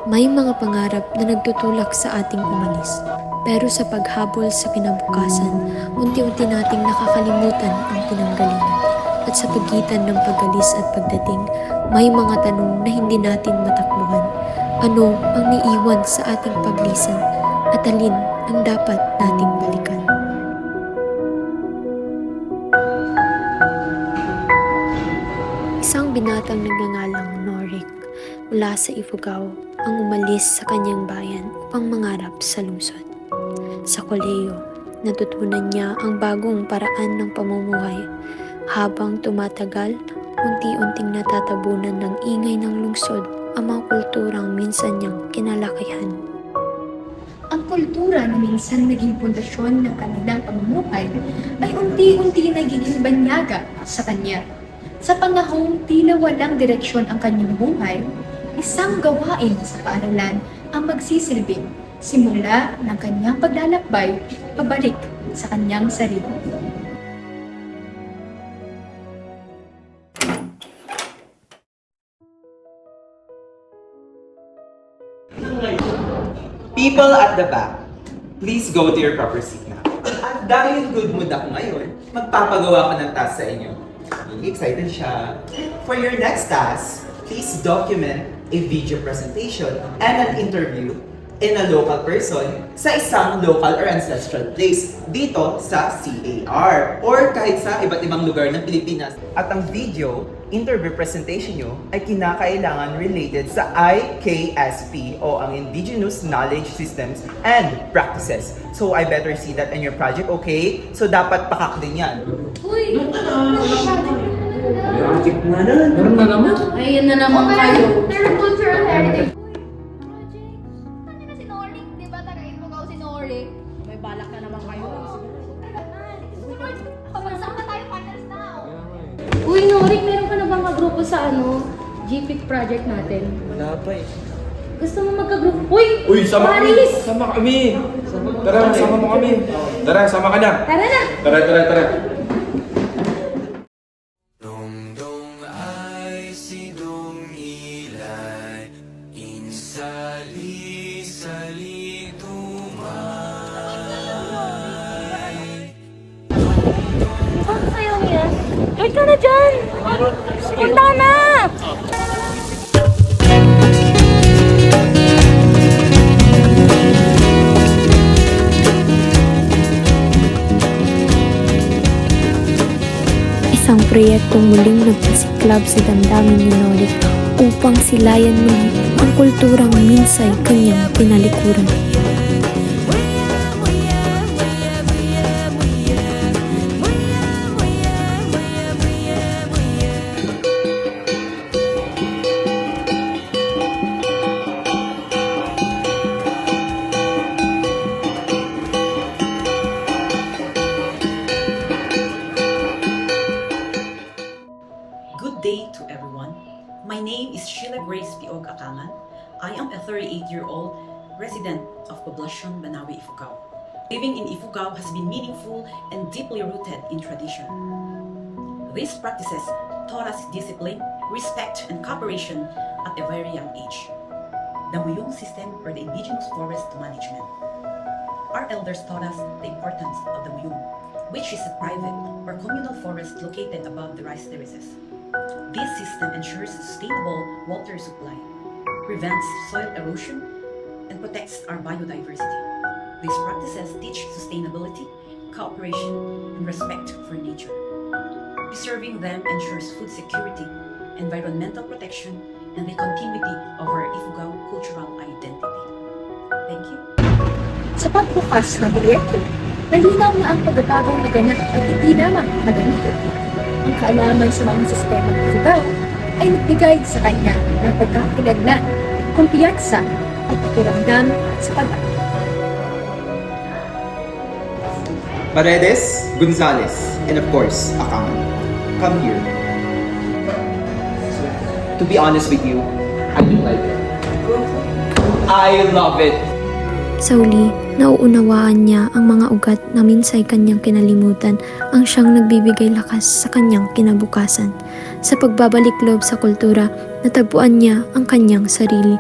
May mga pangarap na nagtutulak sa ating umalis. Pero sa paghabol sa kinabukasan, unti-unti nating nakakalimutan ang pinanggalingan. At sa pagitan ng pag-alis at pagdating, may mga tanong na hindi natin matakbuhan. Ano ang niiwan sa ating paglisan at alin ang dapat nating balikan? Isang binatang nagngangalang Norik mula sa Ifugao ang umalis sa kanyang bayan upang mangarap sa lungsod. Sa kolehiyo, natutunan niya ang bagong paraan ng pamumuhay. Habang tumatagal, unti-unting natatabunan ng ingay ng lungsod ang mga kulturang minsan niyang kinalakihan. Ang kultura na minsan naging pundasyon ng kanilang pamumuhay ay unti-unti nagiging banyaga sa kanya. Sa panahong tila walang direksyon ang kanyang buhay, isang gawain sa paaralan ang magsisilbing simula ng kanyang paglalakbay pabalik sa kanyang sarili. People at the back, please go to your proper seat na. At dahil good mood ako ngayon, magpapagawa ko ng task sa inyo. Really excited siya. For your next task, please document a video presentation and an interview in a local person sa isang local or ancestral place dito sa CAR or kahit sa iba't ibang lugar ng Pilipinas. At ang video interview presentation nyo ay kinakailangan related sa IKSP o ang Indigenous Knowledge Systems and Practices. So I better see that in your project, okay? So dapat pakak din yan. Uy! Project na lang. Meron na naman. Ayan na naman kayo. Their cultural heritage. Project. Ano na si Norik? Di ba taga-Ifugao si Norik? May balak na naman kayo. Sama tayo partners now. Uy, Norik, meron ka na bang kagrupo sa GPIC project natin? Wala pa eh. Gusto mo magkagrupo? Uy! Uy, sama kami! Paris! Sama kami! Tara, sama mo kami! Tara, sama ka na! Tara na! Tara! Dong ay si Dong Ilay, insali-sali tumay. Ang sayang yan. Wait ka na dyan! Punta na! Isang proyektong muling nagpasiklab sa damdamin ni Norik upang silayan muli ang kulturang minsay kanyang tinalikuran. Good day to everyone. My name is Sheila Grace Piog Akangan. I am a 38-year-old resident of Poblacion, Banawe, Ifugao. Living in Ifugao has been meaningful and deeply rooted in tradition. These practices taught us discipline, respect, and cooperation at a very young age. The Muyung system or the indigenous forest management. Our elders taught us the importance of the Muyung, which is a private or communal forest located above the rice terraces. This system ensures sustainable water supply, prevents soil erosion, and protects our biodiversity. These practices teach sustainability, cooperation, and respect for nature. Preserving them ensures food security, environmental protection, and the continuity of our Ifugao cultural identity. Thank you. Sa pagbukas ng proyekto, nalinaw na ang pagbabagong naganap at hindi lamang maganito. Ang kaalaman sa mga sistema ng Ifugao ay nagbigay sa kanya ng pagkakilaglan, kumpiyansa at pakiramdam sa pag-aaral. Paredes, Gonzales, and of course, Akangan. Come here. To be honest with you, I do like it. I love it. Sa huli, nauunawaan niya ang mga ugat na minsay kanyang kinalimutan ang siyang nagbibigay lakas sa kanyang kinabukasan. Sa pagbabalik loob sa kultura, natagpuan niya ang kanyang sarili.